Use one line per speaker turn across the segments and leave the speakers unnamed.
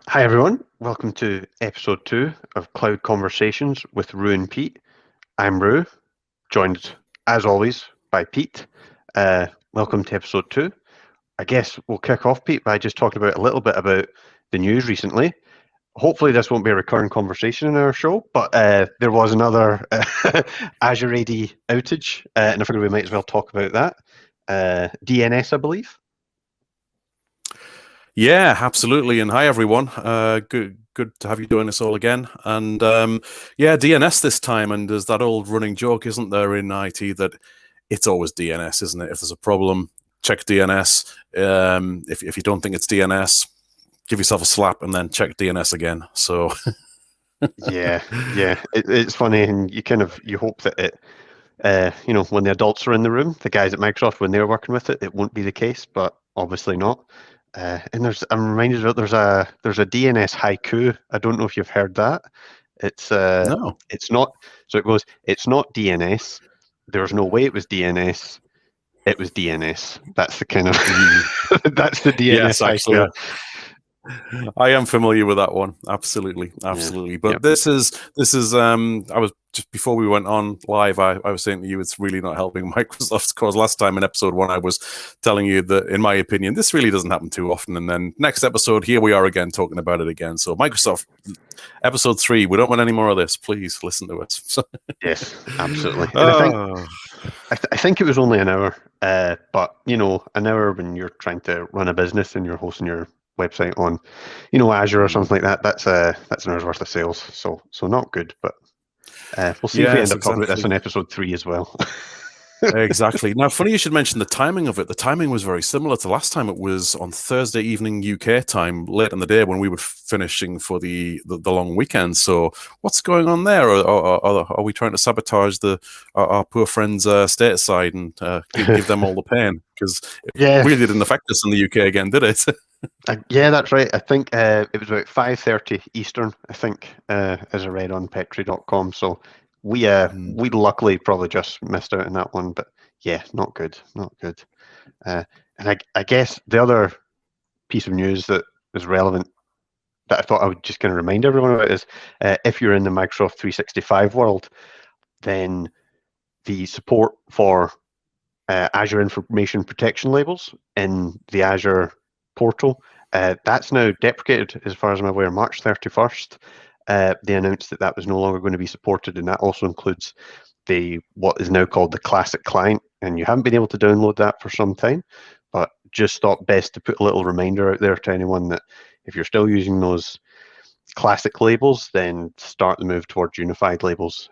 Hi everyone, welcome to episode 2 of Cloud Conversations with Rue and Pete. I'm Rue, joined as always by Pete. Welcome to episode 2. I guess we'll kick off, Pete, by just talking about a little bit about the news recently. Hopefully this won't be a recurring conversation in our show, but there was another Azure AD outage, and I figured we might as well talk about that. DNS, I believe.
Yeah, absolutely. And hi, everyone. Good to have you doing this all again. And yeah, DNS this time. And there's that old running joke, isn't there, in IT that it's always DNS, isn't it? If there's a problem, check DNS. If you don't think it's DNS, give yourself a slap and then check DNS again. So
yeah, it's funny, and you hope that it. When the adults are in the room, the guys at Microsoft, when they're working with it, it won't be the case, but obviously not. And I'm reminded that there's a DNS haiku. I don't know if you've heard that.
no.
It's not. So it goes. It's not DNS. There's no way it was DNS. It was DNS. That's the kind of that's the DNS
Yes,
haiku.
actually, I am familiar with that one. Absolutely. But
Yep.
this is I was just before we went on live, I was saying to you it's really not helping Microsoft's cause. Last time in episode 1 I was telling you that in my opinion this really doesn't happen too often, and then next episode here we are again talking about it again. So Microsoft, episode 3, we don't want any more of this. Please listen to us.
Yes, absolutely. And I think it was only an hour, but an hour when you're trying to run a business and you're hosting your website on, Azure or something like that, that's an hour's worth of sales. So not good, but we'll see if we end up talking about this in episode 3 as well.
Exactly. Now, funny you should mention the timing of it. The timing was very similar to last time. It was on Thursday evening UK time, late in the day when we were finishing for the long weekend. So what's going on there? Are we trying to sabotage our poor friends stateside and give them all the pain? Because it really didn't affect us in the UK again, did it?
Yeah, that's right. I think it was about 5:30 Eastern, I think, as I read on Petri.com. So we luckily probably just missed out on that one, but yeah, not good. And I guess the other piece of news that is relevant that I thought I would just kind of remind everyone about is if you're in the Microsoft 365 world, then the support for Azure Information Protection labels in the Azure portal, that's now deprecated as far as I'm aware, March 31st. They announced that was no longer going to be supported, and that also includes what is now called the Classic Client, and you haven't been able to download that for some time, but just thought best to put a little reminder out there to anyone that if you're still using those classic labels, then start the move towards unified labels.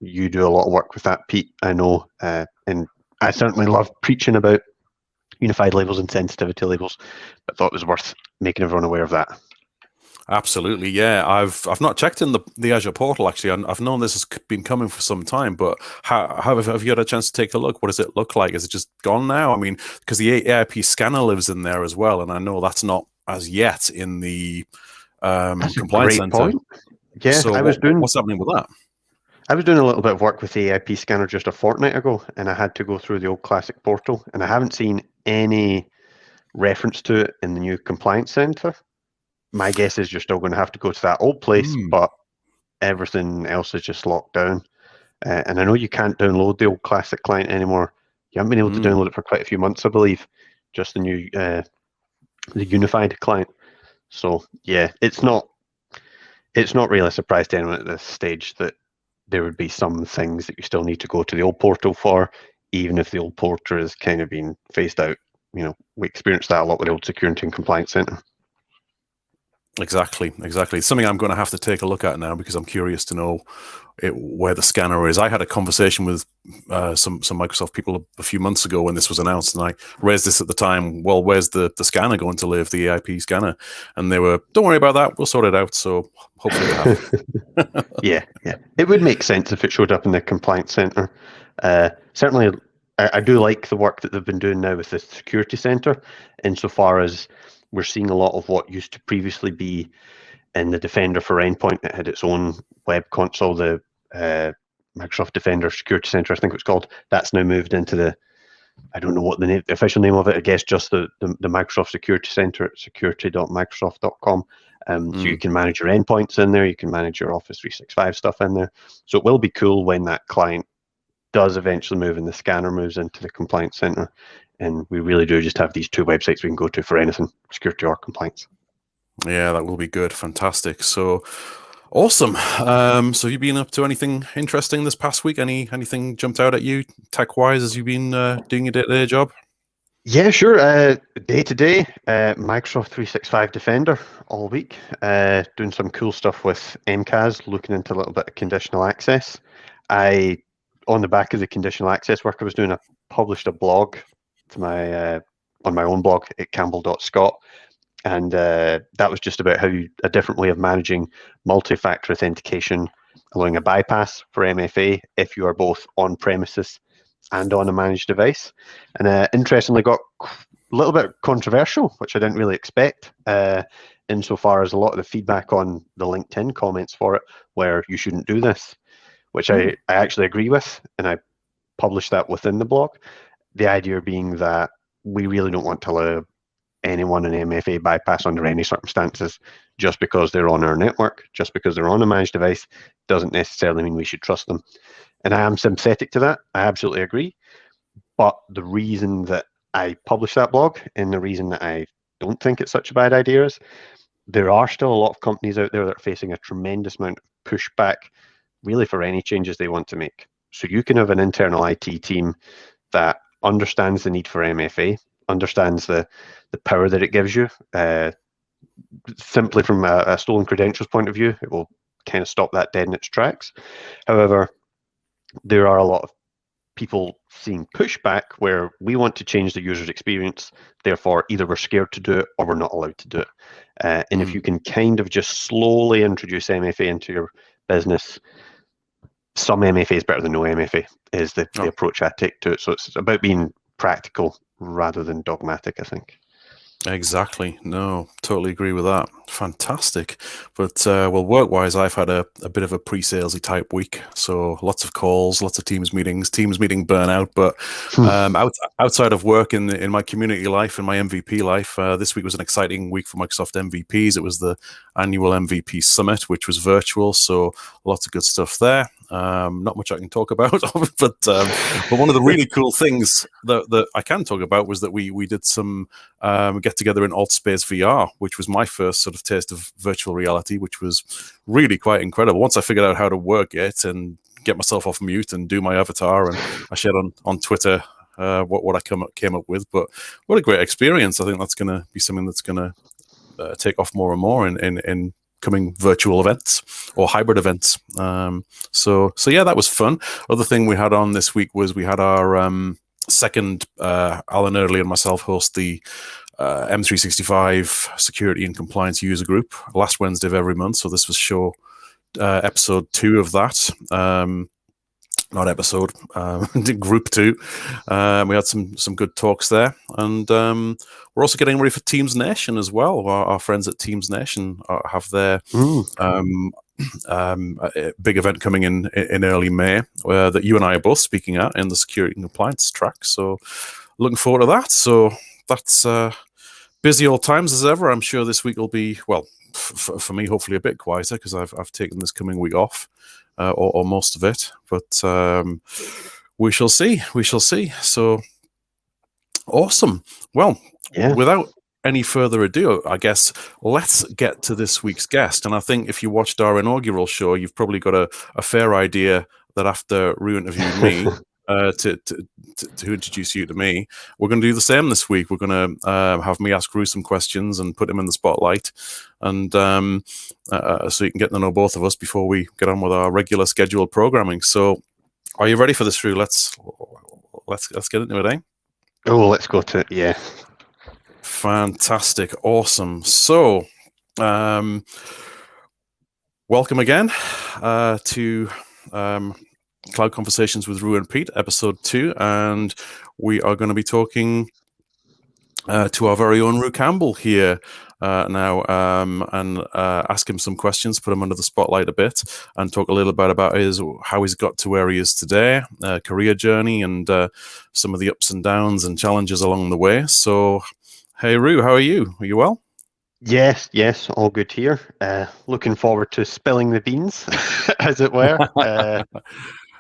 You do a lot of work with that, Pete, I know, and I certainly love preaching about unified labels and sensitivity labels, but thought it was worth making everyone aware of that.
Absolutely, yeah. I've not checked in the Azure portal actually. I've known this has been coming for some time, but have you had a chance to take a look? What does it look like? Is it just gone now? I mean, because the AIP scanner lives in there as well, and I know that's not as yet in the compliance center.
Point. Yeah,
so what's happening with that?
I was doing a little bit of work with the AIP scanner just a fortnight ago, and I had to go through the old classic portal, and I haven't seen any reference to it in the new compliance center. My guess is you're still going to have to go to that old place, but everything else is just locked down. And I know you can't download the old classic client anymore. You haven't been able to download it for quite a few months, I believe. Just the new, the unified client. So yeah, it's not really a surprise to anyone at this stage that there would be some things that you still need to go to the old portal for, even if the old portal is kind of being phased out. We experienced that a lot with the old Security and Compliance Center.
Exactly. It's something I'm going to have to take a look at now because I'm curious to know where the scanner is. I had a conversation with some Microsoft people a few months ago when this was announced, and I raised this at the time. Well, where's the scanner going to live, the AIP scanner? And they were, don't worry about that, we'll sort it out. So hopefully they have.
Yeah. It would make sense if it showed up in the Compliance Center. Certainly, I do like the work that they've been doing now with the Security Center, insofar as we're seeing a lot of what used to previously be in the Defender for Endpoint. It had its own web console, the Microsoft Defender Security Center, I think it's called. That's now moved into I don't know what the official name of it, I guess just the Microsoft Security Center at security.microsoft.com. So you can manage your endpoints in there, you can manage your Office 365 stuff in there. So it will be cool when that client does eventually move and the scanner moves into the compliance center. And we really do just have these two websites we can go to for anything, security or compliance.
Yeah, that will be good. Fantastic. So awesome. So you've been up to anything interesting this past week? Anything jumped out at you tech-wise as you've been doing your day-to-day job?
Yeah, sure. Day to day, Microsoft 365 Defender all week, doing some cool stuff with MCAS, looking into a little bit of conditional access. On the back of the conditional access work I was doing, I published a blog to my on my own blog at campbell.scot, and that was just about how a different way of managing multi-factor authentication, allowing a bypass for MFA if you are both on premises and on a managed device. And interestingly, got a little bit controversial, which I didn't really expect, insofar as a lot of the feedback on the LinkedIn comments for it, where you shouldn't do this, which I actually agree with, and I published that within the blog. The idea being that we really don't want to allow anyone an MFA bypass under any circumstances. Just because they're on our network, just because they're on a managed device, doesn't necessarily mean we should trust them. And I am sympathetic to that. I absolutely agree. But the reason that I published that blog and the reason that I don't think it's such a bad idea is there are still a lot of companies out there that are facing a tremendous amount of pushback, really, for any changes they want to make. So you can have an internal IT team that understands the need for MFA, understands the power that it gives you. Simply from a stolen credentials point of view, it will kind of stop that dead in its tracks. However, there are a lot of people seeing pushback where we want to change the user's experience. Therefore, either we're scared to do it or we're not allowed to do it. And if you can kind of just slowly introduce MFA into your business, some MFA is better than no MFA, is the approach I take to it. So it's about being practical rather than dogmatic, I think.
Exactly. No, totally agree with that. Fantastic. But well, work-wise, I've had a bit of a pre-salesy type week. So lots of calls, lots of Teams meeting burnout. But outside of work in my community life and my MVP life, this week was an exciting week for Microsoft MVPs. It was the annual MVP Summit, which was virtual. So lots of good stuff there. Not much I can talk about, but one of the really cool things that I can talk about was that we did some get together in Altspace VR, which was my first sort of taste of virtual reality, which was really quite incredible. Once I figured out how to work it and get myself off mute and do my avatar, and I shared on Twitter what I came up with. But what a great experience! I think that's going to be something that's going to take off more and more in coming virtual events or hybrid events. So yeah, that was fun. Other thing we had on this week was we had our second, Alan Earley and myself host the M365 Security and Compliance User Group last Wednesday of every month. So this was episode 2 of that. Not episode, group 2. We had some good talks there, and we're also getting ready for Teams Nation as well. Our friends at Teams Nation have their big event coming in early May that you and I are both speaking at in the security and compliance track. So looking forward to that. So that's busy old times as ever. I'm sure this week will be, well, for me, hopefully a bit quieter because I've taken this coming week off. Or most of it, but we shall see. We shall see. So awesome. Well, without any further ado, I guess let's get to this week's guest. And I think if you watched our inaugural show, you've probably got a fair idea that after Rue interviewed me to introduce you to me, we're going to do the same this week. We're going to have me ask Rue some questions and put him in the spotlight, and so you can get to know both of us before we get on with our regular scheduled programming. So, are you ready for this, Rue? Let's get into it, eh?
Oh, let's go to it. Yeah.
Fantastic. Awesome. So, welcome again to Cloud Conversations with Rue and Pete, episode 2, and we are going to be talking to our very own Rue Campbell here now, and ask him some questions, put him under the spotlight a bit, and talk a little bit about how he's got to where he is today, career journey, and some of the ups and downs and challenges along the way. So, hey Rue, how are you? Are you well?
Yes, all good here. Looking forward to spilling the beans, as it were.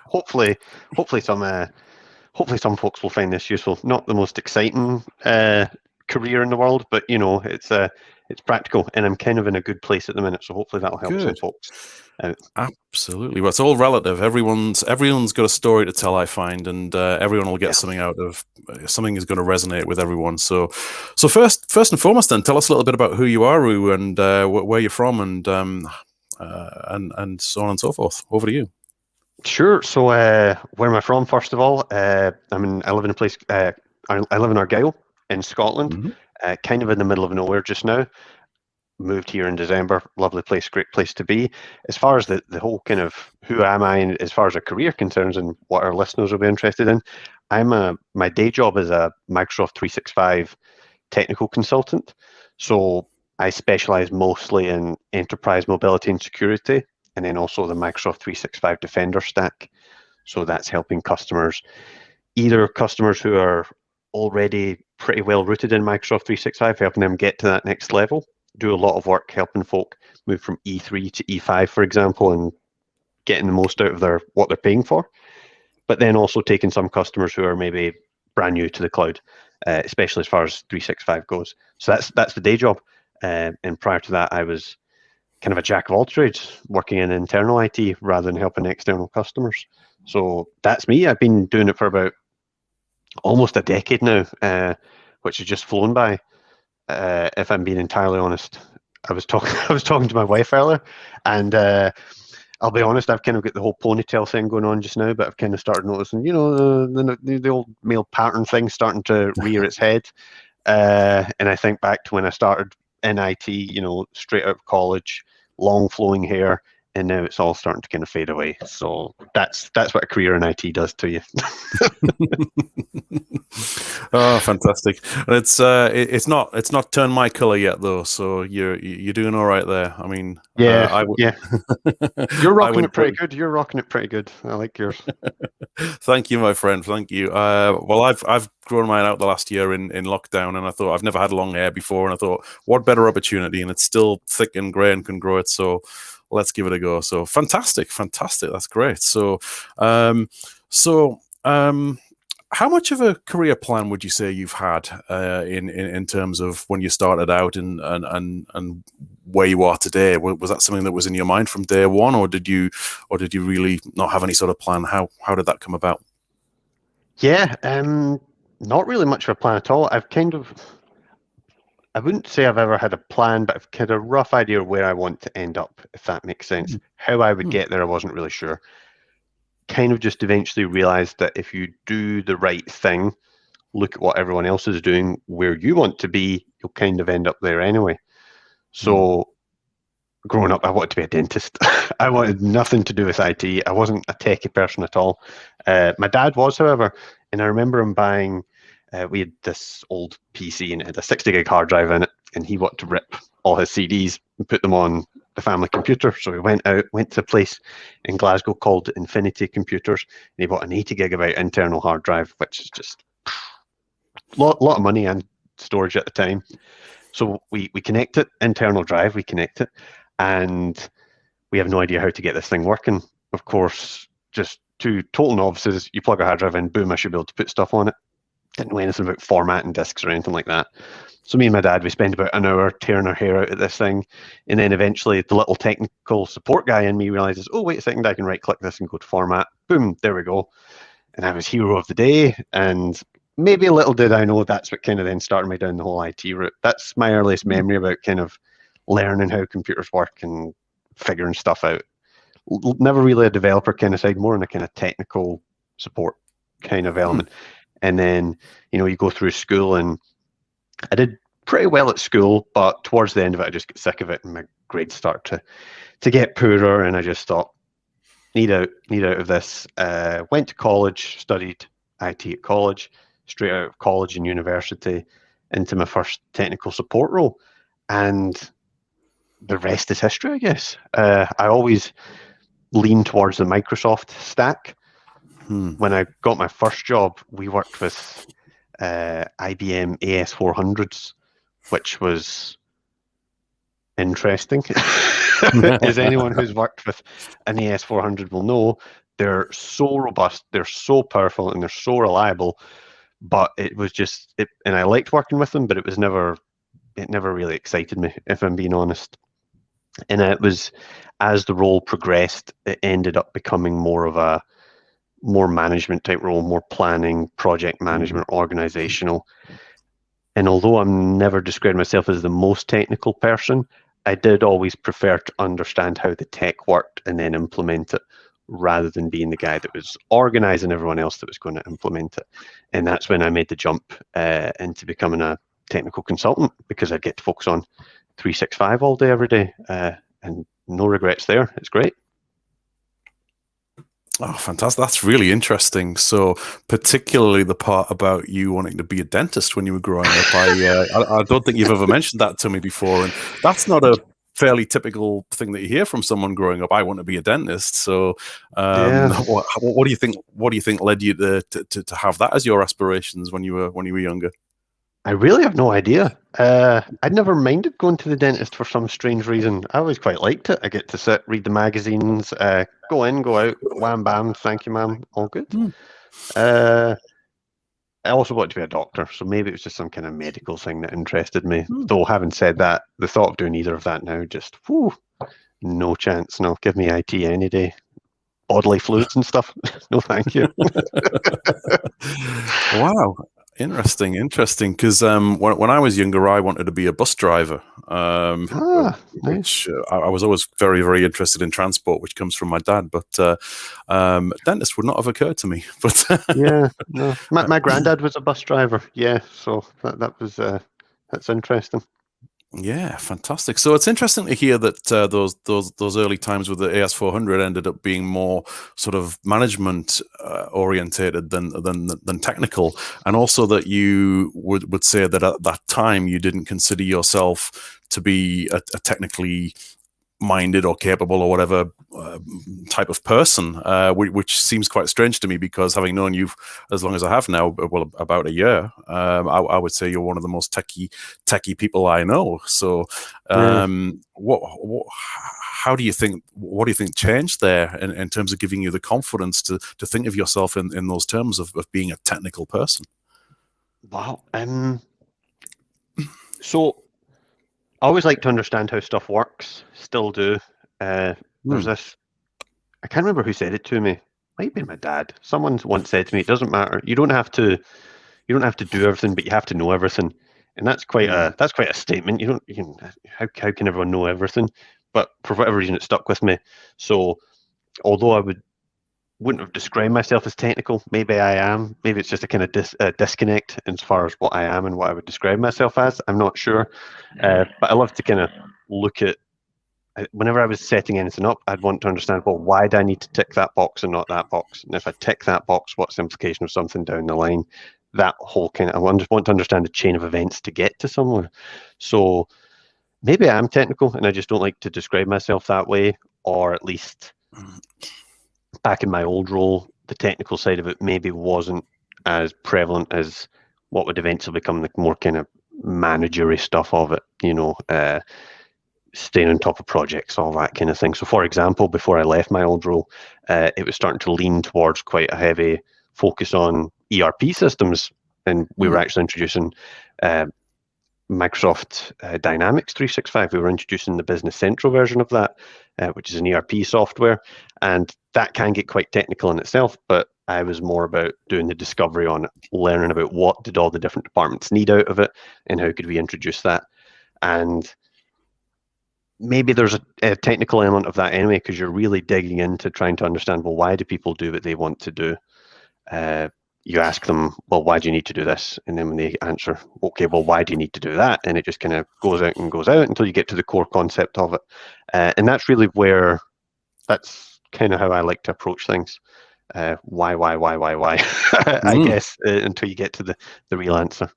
Hopefully, hopefully some, hopefully some folks will find this useful. Not the most exciting career in the world, but it's practical, and I'm kind of in a good place at the minute. So hopefully that'll help some
Good.
folks out.
Absolutely. Well, it's all relative. Everyone's got a story to tell, I find, and everyone will get
Yeah.
something out of something is going to resonate with everyone. So first and foremost, then tell us a little bit about who you are, Roo, and where you're from, and so on and so forth. Over to you.
Sure. So, where am I from? First of all, I live in a place. I live in Argyll in Scotland, kind of in the middle of nowhere just now. Moved here in December. Lovely place, great place to be. As far as the whole kind of who am I, and as far as a career concerns, and what our listeners will be interested in, my day job is a Microsoft 365 technical consultant. So I specialize mostly in enterprise mobility and security, and then also the Microsoft 365 Defender stack. So that's helping customers, either customers who are already pretty well rooted in Microsoft 365, helping them get to that next level. Do a lot of work helping folk move from E3 to E5, for example, and getting the most out of what they're paying for. But then also taking some customers who are maybe brand new to the cloud, especially as far as 365 goes. So that's the day job. And prior to that, I was kind of a jack of all trades, working in internal IT rather than helping external customers. So that's me. I've been doing it for about almost a decade now, which has just flown by. If I'm being entirely honest, I was talking I was talking to my wife earlier, and I'll be honest, I've kind of got the whole ponytail thing going on just now, but I've kind of started noticing, the old male pattern thing starting to rear its head. And I think back to when I started in IT, straight out of college, long flowing hair, and now it's all starting to kind of fade away. So that's what a career in IT does to you.
Oh, fantastic! And it's not turned my color yet though, so you're doing all right there. I mean,
Yeah. You're
I
rocking
went
it pretty good. You're rocking it pretty good. I like yours.
Thank you, my friend. Thank you. Well, I've grown mine out the last year in lockdown, and I thought I've never had long hair before, and I thought, what better opportunity? And it's still thick and grey and can grow it, so let's give it a go. So fantastic. That's great. How much of a career plan would you say you've had in terms of when you started out and where you are today? Was that something that was in your mind from day one, or did you really not have any sort of plan? How did that come about?
Yeah, not really much of a plan at all. I wouldn't say I've ever had a plan, but I've had a rough idea of where I want to end up, if that makes sense. How I would get there, I wasn't really sure. Kind of just eventually realized that if you do the right thing, look at what everyone else is doing, where you want to be, you'll kind of end up there anyway. So growing up, I wanted to be a dentist. I wanted nothing to do with IT. I wasn't a techie person at all. My dad was, however, and I remember him buying, we had this old PC and it had a 60 gig hard drive in it, and he wanted to rip all his CDs and put them on the family computer. So we went to a place in Glasgow called Infinity Computers, and he bought an 80 gigabyte internal hard drive, which is just a lot of money and storage at the time. So we connect it, internal drive, we connect it, and we have no idea how to get this thing working. Of course, just two total novices, you plug a hard drive in, boom, I should be able to put stuff on it. Didn't know anything about formatting disks or anything like that. So me and my dad, we spent about an hour tearing our hair out at this thing. And then eventually the little technical support guy in me realizes, oh, wait a second, I can right click this and go to format. Boom, there we go. And I was hero of the day. And maybe a little did I know that's what kind of then started me down the whole IT route. That's my earliest memory about kind of learning how computers work and figuring stuff out. Never really a developer kind of side, more in a kind of technical support kind of element. And then, you go through school, and I did pretty well at school, but towards the end of it, I just get sick of it, and my grades start to get poorer, and I just thought, need out of this. Went to college, studied IT at college, straight out of college and university into my first technical support role, and the rest is history, I guess. I always lean towards the Microsoft stack. When I got my first job, we worked with IBM AS400s, which was interesting. As anyone who's worked with an AS400 will know, they're so robust, they're so powerful, and they're so reliable. But it was just, and I liked working with them, but it never really excited me, if I'm being honest. And it was, as the role progressed, it ended up becoming more of a more management type role, more planning, project management, organizational. And although I'm never described myself as the most technical person, I did always prefer to understand how the tech worked and then implement it, rather than being the guy that was organizing everyone else that was going to implement it. And that's when I made the jump into becoming a technical consultant, because I'd get to focus on 365 all day, every day, and no regrets there. It's great.
Oh, fantastic. That's really interesting. So particularly the part about you wanting to be a dentist when you were growing up, I don't think you've ever mentioned that to me before. And that's not a fairly typical thing that you hear from someone growing up. I want to be a dentist. So
Yeah.
what do you think, led you to have that as your aspirations when you were younger?
I really have no idea. I'd never minded going to the dentist for some strange reason. I always quite liked it. I get to sit, read the magazines, go in, go out, wham bam, thank you, ma'am, all good. I also wanted to be a doctor, so maybe it was just some kind of medical thing that interested me. Though, having said that, the thought of doing either of that now, just, whew, no chance. No, give me IT any day. Bodily fluids and stuff. No, thank you.
Wow. Interesting. Because when I was younger, I wanted to be a bus driver, which I was always very, very interested in transport, which comes from my dad. But dentist would not have occurred to me. But
yeah, no, my granddad was a bus driver. Yeah, so that was that's interesting.
Yeah, fantastic. So it's interesting to hear that those early times with the AS400 ended up being more sort of management orientated than technical, and also that you would say that at that time you didn't consider yourself to be a technically minded or capable or whatever type of person, which seems quite strange to me, because having known you as long as I have now, well, about a year, I would say you're one of the most techie people I know. So what do you think changed there in terms of giving you the confidence to think of yourself in those terms of being a technical person?
Wow. So I always like to understand how stuff works. Still do. There's this. I can't remember who said it to me. Might be my dad. Someone once said to me, "It doesn't matter. You don't have to do everything, but you have to know everything." And that's quite a statement. How can everyone know everything? But for whatever reason, it stuck with me. So although I wouldn't have described myself as technical, maybe I am. Maybe it's just a kind of disconnect as far as what I am and what I would describe myself as. I'm not sure. But I love to kind of look at, whenever I was setting anything up, I'd want to understand, well, why do I need to tick that box and not that box? And if I tick that box, what's the implication of something down the line? That whole kind of, I want to understand the chain of events to get to somewhere. So maybe I'm technical and I just don't like to describe myself that way, or at least back in my old role, the technical side of it maybe wasn't as prevalent as what would eventually become the more kind of managery stuff of it, staying on top of projects, all that kind of thing. So for example, before I left my old role, it was starting to lean towards quite a heavy focus on ERP systems. And we were actually introducing Microsoft Dynamics 365. We were introducing the Business Central version of that, which is an ERP software. And that can get quite technical in itself, but I was more about doing the discovery on it, learning about what did all the different departments need out of it and how could we introduce that. And maybe there's a technical element of that anyway, because you're really digging into trying to understand, well, why do people do what they want to do? You ask them, well, why do you need to do this? And then when they answer, okay, well, why do you need to do that? And it just kind of goes out and goes out until you get to the core concept of it. And that's really that's kind of how I like to approach things. Why? I guess, until you get to the real answer.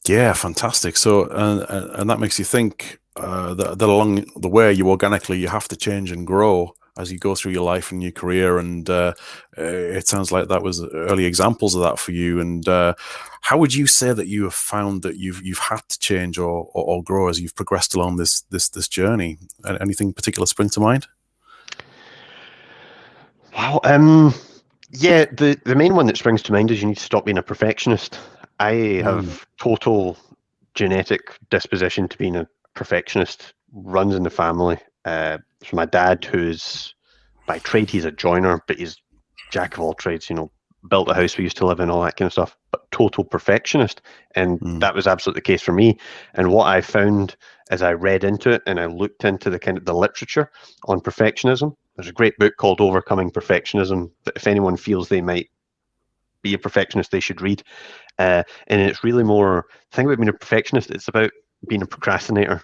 Yeah, fantastic. So, and that makes you think that along the way, you have to change and grow. as you go through your life and your career, and it sounds like that was early examples of that for you. And how would you say that you have found that you've had to change or grow as you've progressed along this journey? Anything particular spring to mind?
Wow. Yeah, the main one that springs to mind is you need to stop being a perfectionist. I have total genetic disposition to being a perfectionist, runs in the family. So my dad, who's by trade, he's a joiner, but he's jack of all trades, built the house we used to live in, all that kind of stuff, but total perfectionist. And that was absolutely the case for me. And what I found as I read into it and I looked into the kind of the literature on perfectionism, there's a great book called Overcoming Perfectionism that if anyone feels they might be a perfectionist, they should read. And it's really more, the thing about being a perfectionist, it's about being a procrastinator,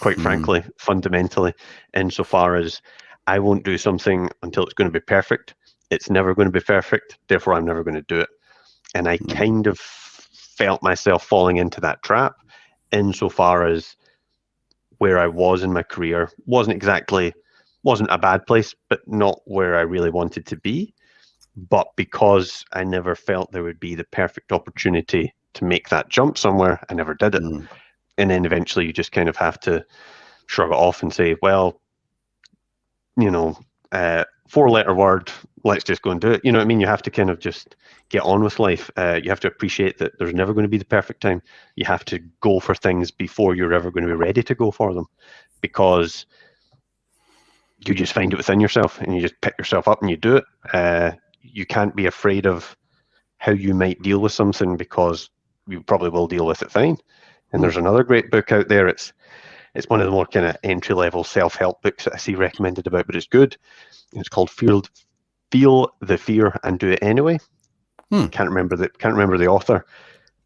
quite frankly, fundamentally, insofar as I won't do something until it's going to be perfect. It's never going to be perfect, therefore I'm never going to do it. And I kind of felt myself falling into that trap insofar as where I was in my career wasn't a bad place, but not where I really wanted to be. But because I never felt there would be the perfect opportunity to make that jump somewhere, I never did it. And then eventually you just kind of have to shrug it off and say, well, 4-letter word, let's just go and do it. You know what I mean? You have to kind of just get on with life. You have to appreciate that there's never going to be the perfect time. You have to go for things before you're ever going to be ready to go for them, because you just find it within yourself and you just pick yourself up and you do it. You can't be afraid of how you might deal with something, because you probably will deal with it fine. And there's another great book out there. It's one of the more kind of entry-level self-help books that I see recommended about, but it's good. It's called Feel the Fear and Do It Anyway. Can't remember the author,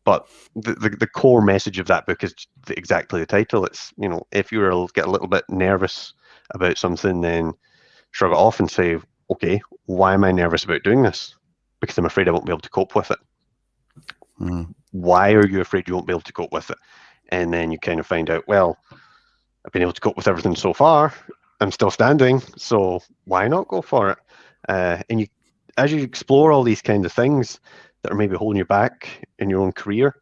but the core message of that book is exactly the title. It's, if you get a little bit nervous about something, then shrug it off and say, okay, why am I nervous about doing this? Because I'm afraid I won't be able to cope with it. Why are you afraid you won't be able to cope with it? And then you kind of find out, well, I've been able to cope with everything so far. I'm still standing, so why not go for it? And as you explore all these kinds of things that are maybe holding you back in your own career,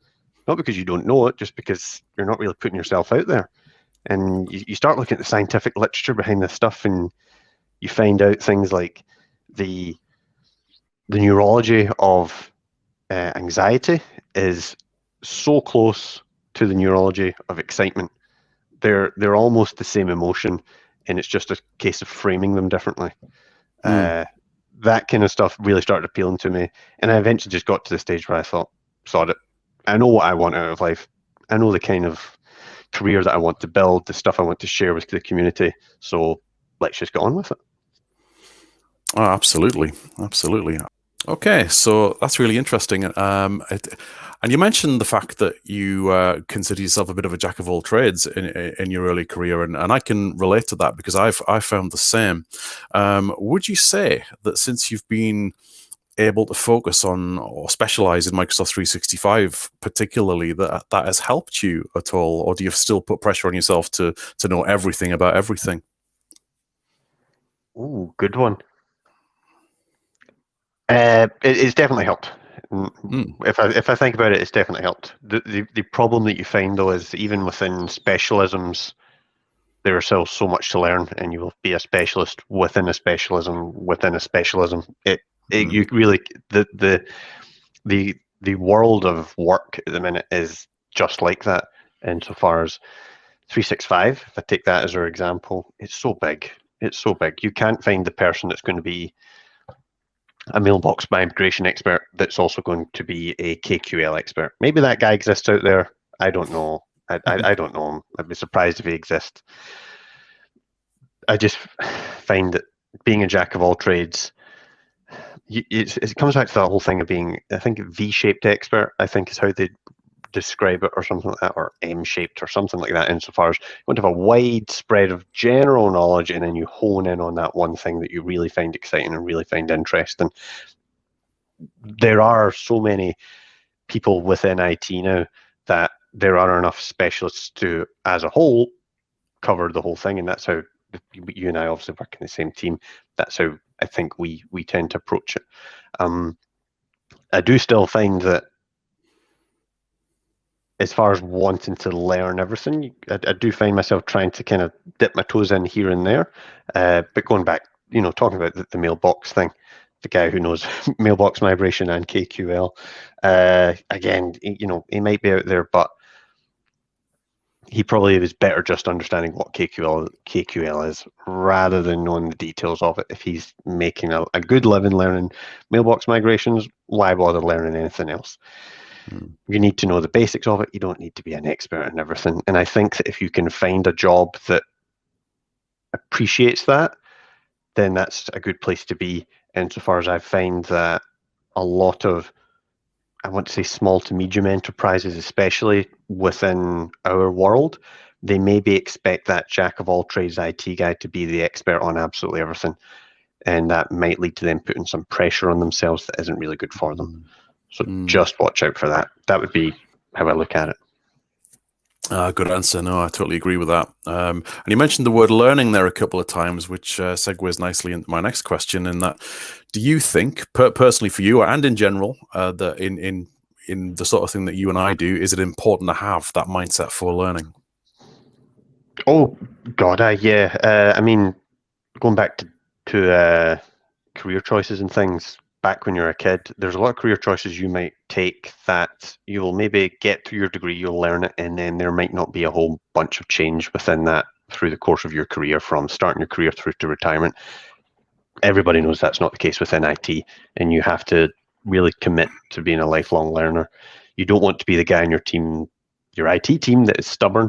not because you don't know it, just because you're not really putting yourself out there. And you start looking at the scientific literature behind this stuff, and you find out things like the neurology of anxiety is so close to the neurology of excitement. They're almost the same emotion, and it's just a case of framing them differently. That kind of stuff really started appealing to me, and I eventually just got to the stage where I thought, sod it. I know what I want out of life. I know the kind of career that I want to build, the stuff I want to share with the community. So let's just get on with it.
Oh, absolutely. Okay, so that's really interesting. And you mentioned the fact that you consider yourself a bit of a jack of all trades in your early career, and I can relate to that because I found the same. Would you say that since you've been able to focus on or specialize in Microsoft 365 particularly, that has helped you at all, or do you still put pressure on yourself to know everything about everything?
Ooh, good one. It's definitely helped. If I think about it, it's definitely helped. The problem that you find though is even within specialisms, there is still so much to learn, and you will be a specialist within a specialism within a specialism. You really the world of work at the minute is just like that. Insofar as 365, if I take that as our example, it's so big. It's so big. You can't find the person that's going to be a mailbox migration expert that's also going to be a KQL expert. Maybe that guy exists out there. I don't know. I don't know him. I'd be surprised if he exists. I just find that being a jack of all trades, it comes back to the whole thing of being, I think, V-shaped expert, I think is how they describe it, or something like that, or M-shaped or something like that, insofar as you want to have a wide spread of general knowledge, and then you hone in on that one thing that you really find exciting and really find interesting. There are so many people within IT now that there are enough specialists to, as a whole, cover the whole thing, and that's how you and I obviously work in the same team. That's how I think we tend to approach it. I do still find that as far as wanting to learn everything, I do find myself trying to kind of dip my toes in here and there. But going back, talking about the mailbox thing, the guy who knows mailbox migration and KQL, again, he might be out there, but he probably is better just understanding what KQL is rather than knowing the details of it. If he's making a good living learning mailbox migrations, why bother learning anything else? You need to know the basics of it. You don't need to be an expert in everything. And I think that if you can find a job that appreciates that, then that's a good place to be. Insofar as I find that a lot of, I want to say small to medium enterprises, especially within our world, they maybe expect that jack of all trades IT guy to be the expert on absolutely everything. And that might lead to them putting some pressure on themselves that isn't really good for them. So just watch out for that. That would be how I look at it.
Good answer. No, I totally agree with that. And you mentioned the word learning there a couple of times, which segues nicely into my next question. In that, do you think, personally for you and in general, that in the sort of thing that you and I do, is it important to have that mindset for learning?
Oh God, yeah. I mean, going back to career choices and things. Back when you're a kid, there's a lot of career choices you might take that you'll maybe get through your degree, you'll learn it, and then there might not be a whole bunch of change within that through the course of your career, from starting your career through to retirement. Everybody knows that's not the case within IT, and you have to really commit to being a lifelong learner. You don't want to be the guy in your team, your IT team, that is stubborn,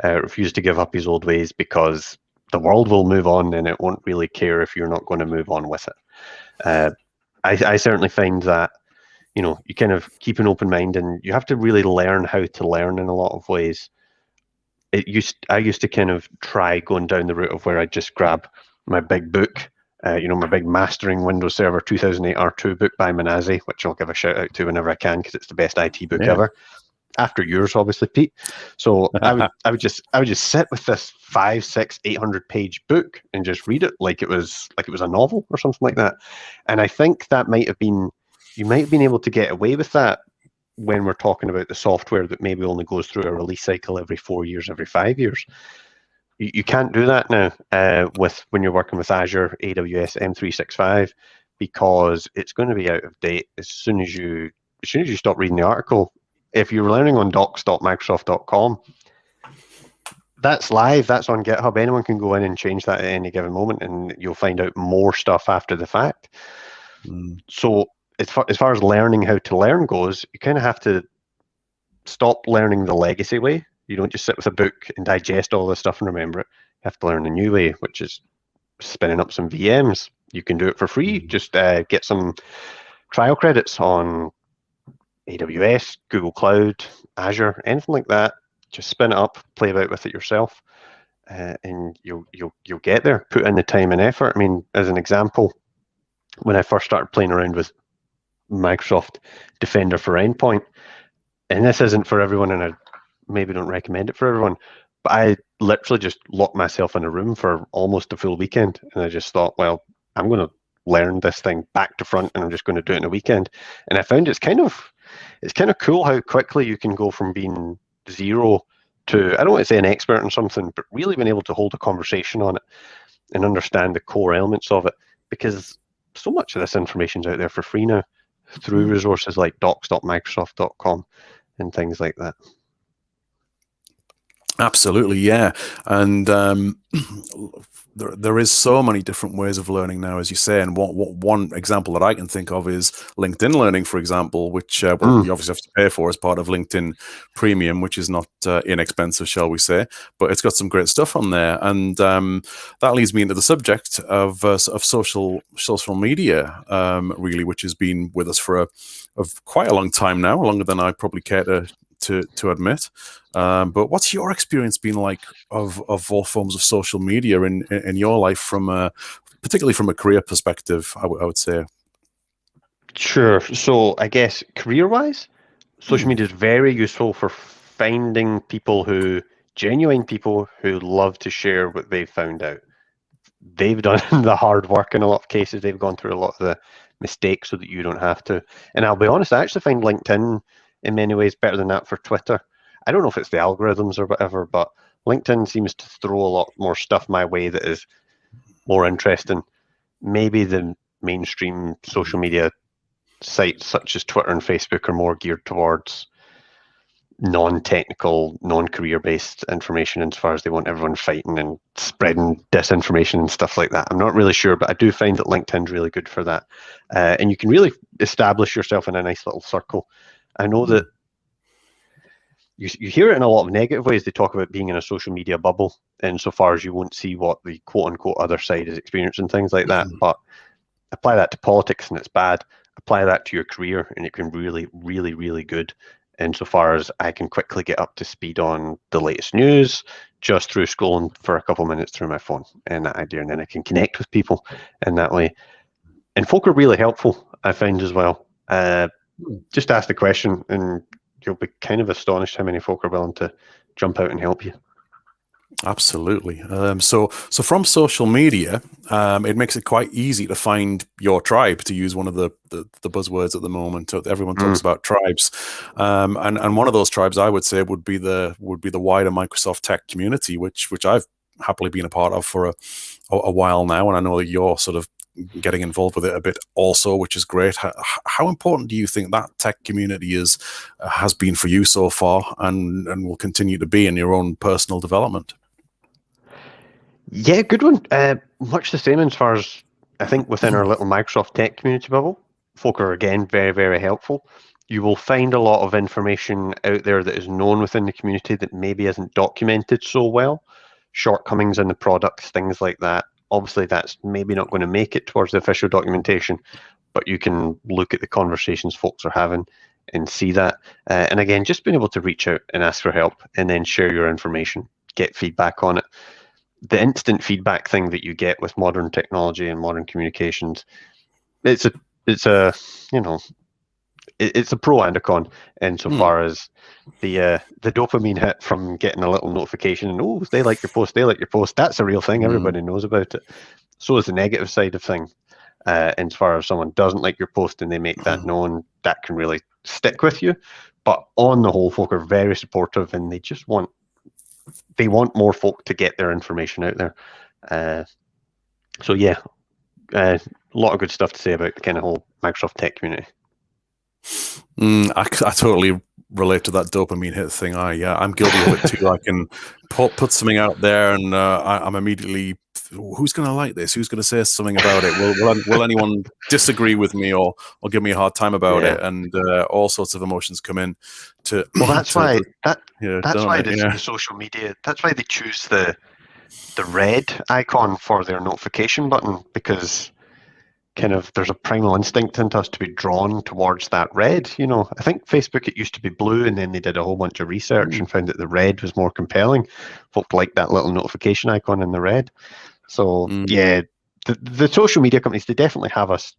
refuses to give up his old ways, because the world will move on and it won't really care if you're not going to move on with it. I certainly find that, you kind of keep an open mind, and you have to really learn how to learn in a lot of ways. I used to kind of try going down the route of where I just grab my big book, my big Mastering Windows Server 2008 R2 book by Manasseh, which I'll give a shout out to whenever I can, because it's the best IT book ever. After yours, obviously, Pete. So I would just sit with this 500, 600, 800-page book and just read it like it was a novel or something like that. And I think that you might have been able to get away with that when we're talking about the software that maybe only goes through a release cycle every 4 years, every 5 years. You can't do that now when you're working with Azure, AWS, M365, because it's going to be out of date as soon as you stop reading the article. If you're learning on docs.microsoft.com, that's live, that's on GitHub. Anyone can go in and change that at any given moment, and you'll find out more stuff after the fact. So as far as learning how to learn goes, you kind of have to stop learning the legacy way. You don't just sit with a book and digest all this stuff and remember it. You have to learn the new way, which is spinning up some VMs. You can do it for free. Just get some trial credits on AWS, Google Cloud, Azure, anything like that. Just spin it up, play about with it yourself, and you'll get there. Put in the time and effort. I mean, as an example, when I first started playing around with Microsoft Defender for Endpoint, and this isn't for everyone, and I maybe don't recommend it for everyone, but I literally just locked myself in a room for almost a full weekend, and I just thought, well, I'm going to learn this thing back to front, and I'm just going to do it in a weekend. And I found it's kind of cool how quickly you can go from being zero to, I don't want to say an expert in something, but really being able to hold a conversation on it and understand the core elements of it, because so much of this information's out there for free now through resources like docs.microsoft.com and things like that.
Absolutely, yeah. And there is so many different ways of learning now, as you say. And one example that I can think of is LinkedIn Learning, for example, which you obviously have to pay for as part of LinkedIn Premium, which is not inexpensive, shall we say. But it's got some great stuff on there. And that leads me into the subject of social media, really, which has been with us for quite a long time now, longer than I probably care to admit. But what's your experience been like of all forms of social media in your life, particularly from a career perspective, I would say?
Sure. So I guess career-wise, social media is very useful for finding genuine people who love to share what they've found out. they've done the hard work in a lot of cases. They've gone through a lot of the mistakes so that you don't have to. And I'll be honest, I actually find LinkedIn in many ways better than that for Twitter. I don't know if it's the algorithms or whatever, but LinkedIn seems to throw a lot more stuff my way that is more interesting. Maybe the mainstream social media sites such as Twitter and Facebook are more geared towards non-technical, non-career-based information as far as they want everyone fighting and spreading disinformation and stuff like that. I'm not really sure, but I do find that LinkedIn's really good for that. And you can really establish yourself in a nice little circle. I know that you hear it in a lot of negative ways. They talk about being in a social media bubble insofar as you won't see what the quote-unquote other side is experiencing, things like that. But apply that to politics and it's bad. Apply that to your career and it can really, really, really good. Insofar as I can quickly get up to speed on the latest news just through scrolling for a couple of minutes through my phone and that idea, and then I can connect with people in that way. And folk are really helpful, I find as well. Just ask the question and you'll be kind of astonished how many folk are willing to jump out and help you.
Absolutely. So from social media, it makes it quite easy to find your tribe, to use one of the buzzwords at the moment. Everyone talks about tribes, and one of those tribes I would say would be the wider Microsoft tech community, which I've happily been a part of for a while now, and I know that you're sort of getting involved with it a bit also, which is great. How important do you think that tech community has been for you so far, and will continue to be in your own personal development?
Yeah, good one. Much the same as far as I think within our little Microsoft tech community bubble. Folk are, again, very, very helpful. You will find a lot of information out there that is known within the community that maybe isn't documented so well. Shortcomings in the products, things like that. Obviously, that's maybe not going to make it towards the official documentation, but you can look at the conversations folks are having and see that. And again, just being able to reach out and ask for help and then share your information, get feedback on it. The instant feedback thing that you get with modern technology and modern communications, it's a pro and a con insofar as the dopamine hit from getting a little notification and they like your post, that's a real thing. Everybody knows about it. So is the negative side of things. As far as someone doesn't like your post and they make that known, that can really stick with you. But on the whole, folk are very supportive and they just want more folk to get their information out there. So yeah, a lot of good stuff to say about the kind of whole Microsoft tech community.
I totally relate to that dopamine hit thing. I'm guilty of it too. I can put something out there and I'm immediately, who's going to like this? Who's going to say something about it? Will anyone disagree with me or give me a hard time about it? And all sorts of emotions come in to.
Well, that's why the social media. That's why they choose the red icon for their notification button, because kind of there's a primal instinct in us to be drawn towards that red. I think Facebook, it used to be blue, and then they did a whole bunch of research and found that the red was more compelling. Folk like that little notification icon in the red. So yeah, the social media companies, they definitely have us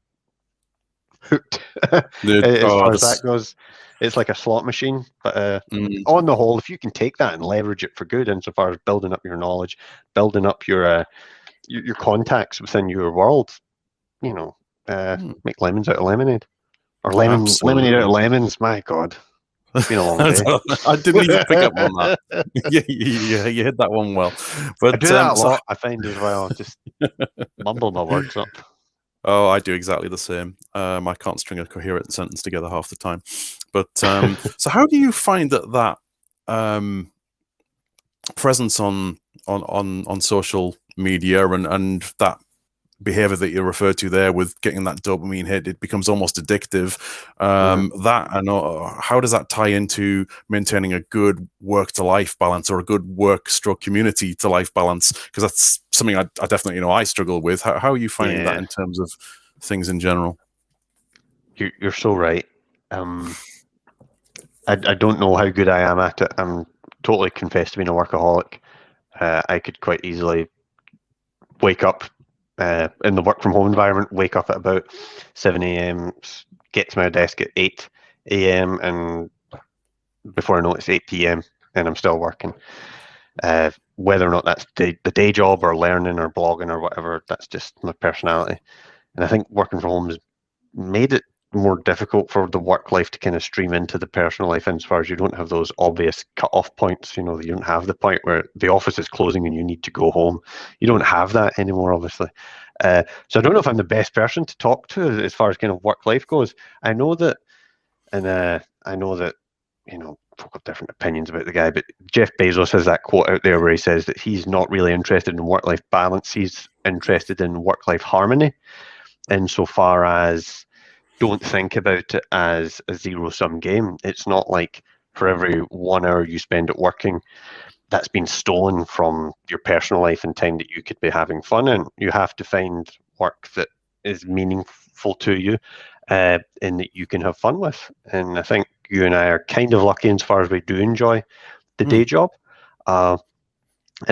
hooked as far as that goes. It's like a slot machine, but on the whole, if you can take that and leverage it for good, insofar as building up your knowledge, building up your contacts within your world, make lemons out of lemonade, or lemonade out of lemons. My God, it's been a long day.
I didn't even pick up on that. Yeah, you hit that one well. But
I do that a lot. I find as well, just mumble my words up.
Oh, I do exactly the same. I can't string a coherent sentence together half the time. But so, how do you find that presence on social media and that behavior that you referred to there with getting that dopamine hit, it becomes almost addictive. That and how does that tie into maintaining a good work-to-life balance or a good work/community-to-life balance? Because that's something I definitely I struggle with. How are you finding that in terms of things in general?
You're so right. I don't know how good I am at it. I'm totally confessed to being a workaholic. I could quite easily wake up in the work from home environment, wake up at about 7 a.m., get to my desk at 8 a.m., and before I know it's 8 p.m. and I'm still working. Whether or not that's the day job or learning or blogging or whatever, that's just my personality. And I think working from home has made it more difficult for the work life to kind of stream into the personal life, and as far as you don't have those obvious cut-off points. You don't have the point where the office is closing and you need to go home. You don't have that anymore, obviously. So I don't know if I'm the best person to talk to as far as kind of work life goes. I know that, and I know that folk have different opinions about the guy, but Jeff Bezos has that quote out there where he says that he's not really interested in work-life balance. He's interested in work-life harmony, insofar as don't think about it as a zero-sum game. It's not like for every 1 hour you spend at working, that's been stolen from your personal life and time that you could be having fun in. You have to find work that is meaningful to you, and that you can have fun with. And I think you and I are kind of lucky as far as we do enjoy the day job. And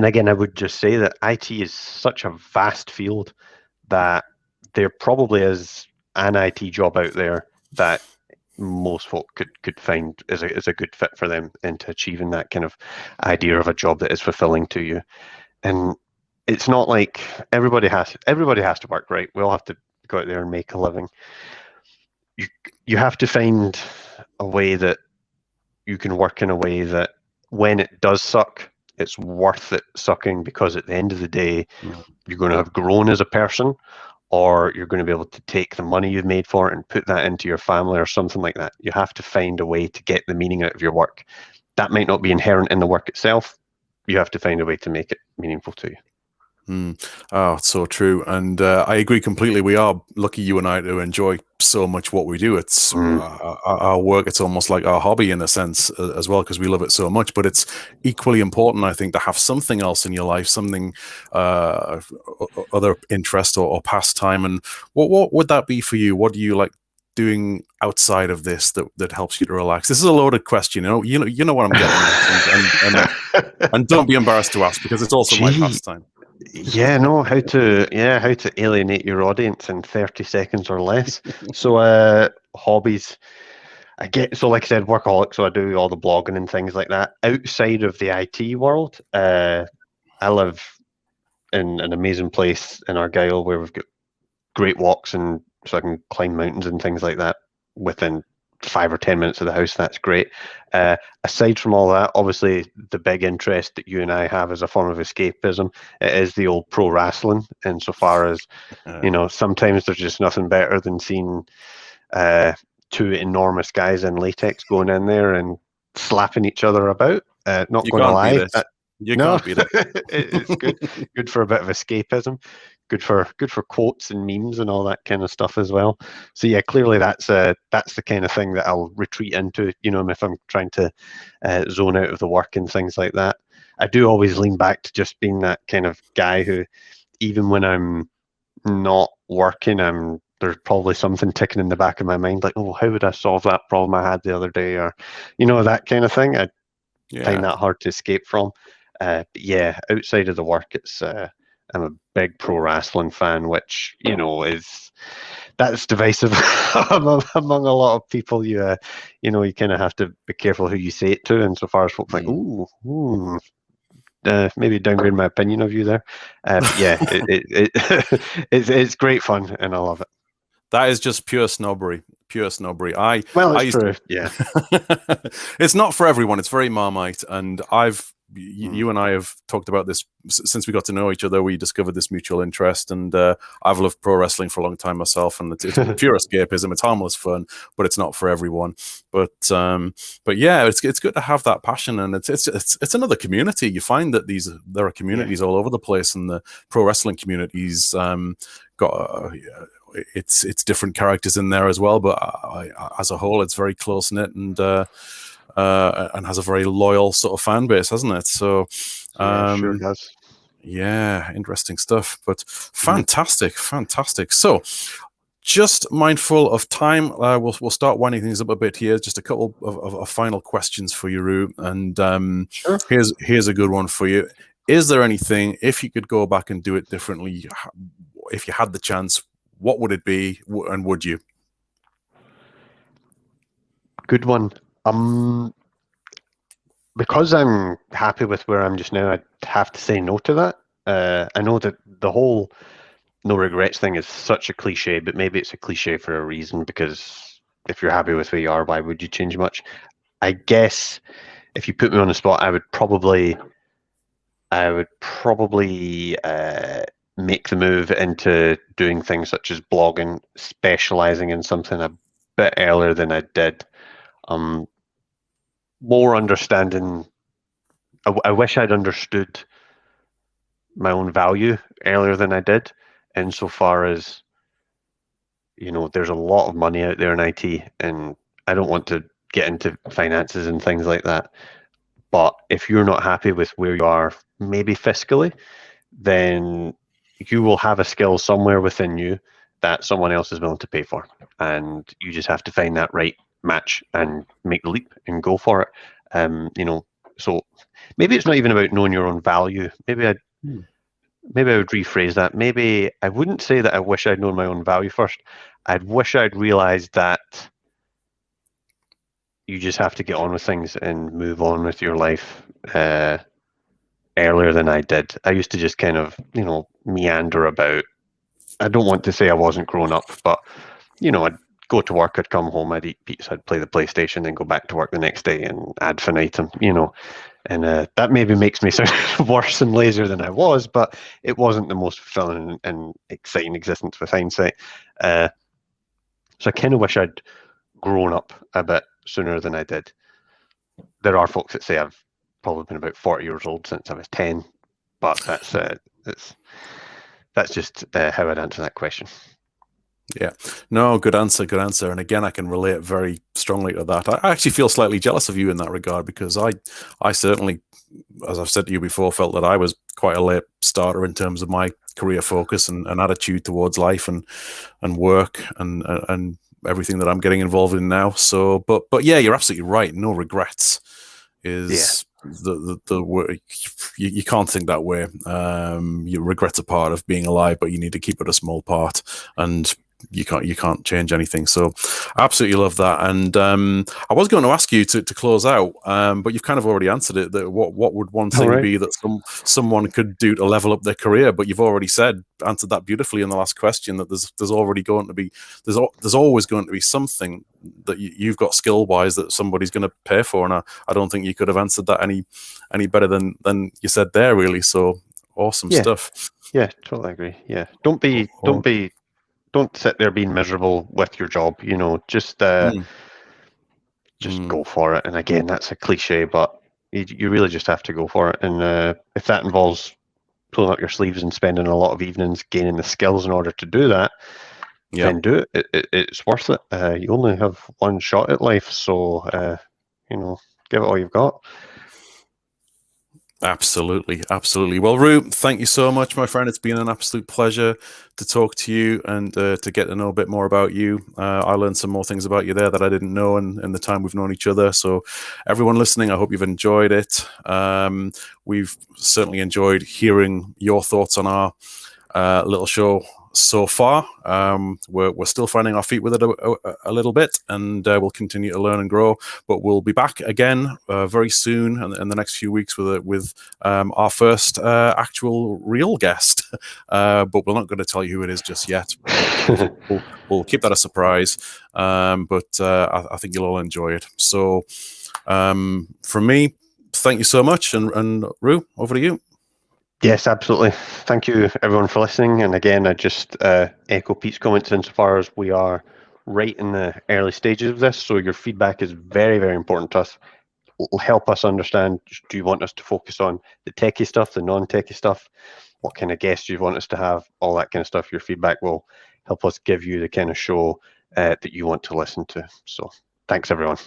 again, I would just say that IT is such a vast field that there probably is an IT job out there that most folk could find is a good fit for them into achieving that kind of idea of a job that is fulfilling to you. And it's not like everybody has to work, right? We all have to go out there and make a living. You have to find a way that you can work in a way that when it does suck, it's worth it sucking, because at the end of the day, you're going to have grown as a person, or you're going to be able to take the money you've made for it and put that into your family or something like that. You have to find a way to get the meaning out of your work. That might not be inherent in the work itself. You have to find a way to make it meaningful to you.
Oh, it's so true. And I agree completely. We are lucky, you and I, to enjoy so much what we do. It's our work. It's almost like our hobby in a sense as well, because we love it so much. But it's equally important, I think, to have something else in your life, something other interest or pastime. And what would that be for you? What do you like doing outside of this that helps you to relax? This is a loaded question. You know what I'm getting at, and don't be embarrassed to ask, because it's also my pastime.
Yeah, no, how to alienate your audience in 30 seconds or less. So hobbies, like I said, workaholic, so I do all the blogging and things like that. Outside of the IT world, I live in an amazing place in Argyll where we've got great walks, and so I can climb mountains and things like that within 5 or 10 minutes of the house. That's great. Aside from all that, obviously the big interest that you and I have as a form of escapism, it is the old pro wrestling, insofar as sometimes there's just nothing better than seeing two enormous guys in latex going in there and slapping each other about. Not going to lie,
you can't beat it.
It's good for a bit of escapism. Good for quotes and memes and all that kind of stuff as well. So yeah, clearly that's the kind of thing that I'll retreat into, if I'm trying to zone out of the work and things like that. I do always lean back to just being that kind of guy who, even when I'm not working, there's probably something ticking in the back of my mind, like, oh, how would I solve that problem I had the other day, or that kind of thing. I find that hard to escape from. But yeah, outside of the work, it's I'm a big pro wrestling fan, which that's divisive among a lot of people. You kind of have to be careful who you say it to, insofar as folks like, maybe downgrade my opinion of you there. But yeah, it's great fun, and I love it.
That is just pure snobbery. It's
true. Yeah,
it's not for everyone. It's very Marmite, and you and I have talked about this since we got to know each other. We discovered this mutual interest, and I've loved pro wrestling for a long time myself, and it's pure escapism. It's harmless fun, but it's not for everyone. But yeah, it's good to have that passion, and it's another community. You find that there are communities all over the place, and the pro wrestling communities got it's different characters in there as well, but as a whole, it's very close knit and has a very loyal sort of fan base, hasn't it? So,
sure does.
Yeah, interesting stuff. But fantastic. So, just mindful of time, we'll start winding things up a bit here. Just a couple of final questions for you, Roo. And
sure.
Here's a good one for you. Is there anything, if you could go back and do it differently, if you had the chance, what would it be, and would you?
Good one. because I'm happy with where I'm just now, I'd have to say no to that. I know that the whole no regrets thing is such a cliche, but maybe it's a cliche for a reason, because if you're happy with where you are, why would you change much? I guess if you put me on the spot, I would probably make the move into doing things such as blogging, specializing in something a bit earlier than I did. More understanding. I wish I'd understood my own value earlier than I did, insofar as, there's a lot of money out there in IT, and I don't want to get into finances and things like that. But if you're not happy with where you are, maybe fiscally, then you will have a skill somewhere within you that someone else is willing to pay for. And you just have to find that right match and make the leap and go for it. So maybe it's not even about knowing your own value. Maybe I would rephrase that. Maybe I wouldn't say that I wish I'd known my own value first. I'd wish I'd realized that you just have to get on with things and move on with your life earlier than I did. I used to just kind of, meander about. I don't want to say I wasn't grown up, but, I'd go to work, I'd come home, I'd eat pizza, I'd play the PlayStation, then go back to work the next day and ad infinitum, and that maybe makes me sound worse and lazier than I was, but it wasn't the most fulfilling and exciting existence with hindsight. So I kind of wish I'd grown up a bit sooner than I did. There are folks that say I've probably been about 40 years old since I was 10, but that's just how I'd answer that question.
Yeah, no, good answer. And again, I can relate very strongly to that. I actually feel slightly jealous of you in that regard, because I certainly, as I've said to you before, felt that I was quite a late starter in terms of my career focus and attitude towards life and work and everything that I'm getting involved in now. So, but yeah, you're absolutely right. No regrets is the word. You can't think that way. Your regrets are part of being alive, but you need to keep it a small part, and you can't change anything. So I absolutely love that. And I was going to ask you to close out, but you've kind of already answered it. That what would one thing be that someone could do to level up their career? But you've already answered that beautifully in the last question, that there's already going to be there's always going to be something that you've got skill wise that somebody's going to pay for. And I don't think you could have answered that any better than you said there, really. So awesome stuff.
Yeah, totally agree. Yeah, don't sit there being miserable with your job. Just go for it. And again, that's a cliche, but you really just have to go for it. And if that involves pulling up your sleeves and spending a lot of evenings gaining the skills in order to do that, then do it. It's worth it. You only have one shot at life, so give it all you've got.
Absolutely. Well, Roo, thank you so much, my friend. It's been an absolute pleasure to talk to you and to get to know a bit more about you. I learned some more things about you there that I didn't know in the time we've known each other. So everyone listening, I hope you've enjoyed it. We've certainly enjoyed hearing your thoughts on our little show so far. We're still finding our feet with it a little bit, and we'll continue to learn and grow. But we'll be back again very soon in the next few weeks with our first actual real guest. But we're not going to tell you who it is just yet. We'll keep that a surprise. But I think you'll all enjoy it. So from me, thank you so much, and Roo, over to you.
Yes, absolutely. Thank you, everyone, for listening. And again, I just echo Pete's comments insofar as we are right in the early stages of this. So your feedback is very, very important to us. It will help us understand, do you want us to focus on the techie stuff, the non-techie stuff? What kind of guests do you want us to have? All that kind of stuff. Your feedback will help us give you the kind of show that you want to listen to. So thanks, everyone.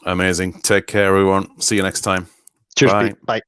Amazing. Take care, everyone. See you next time.
Cheers, Pete. Bye.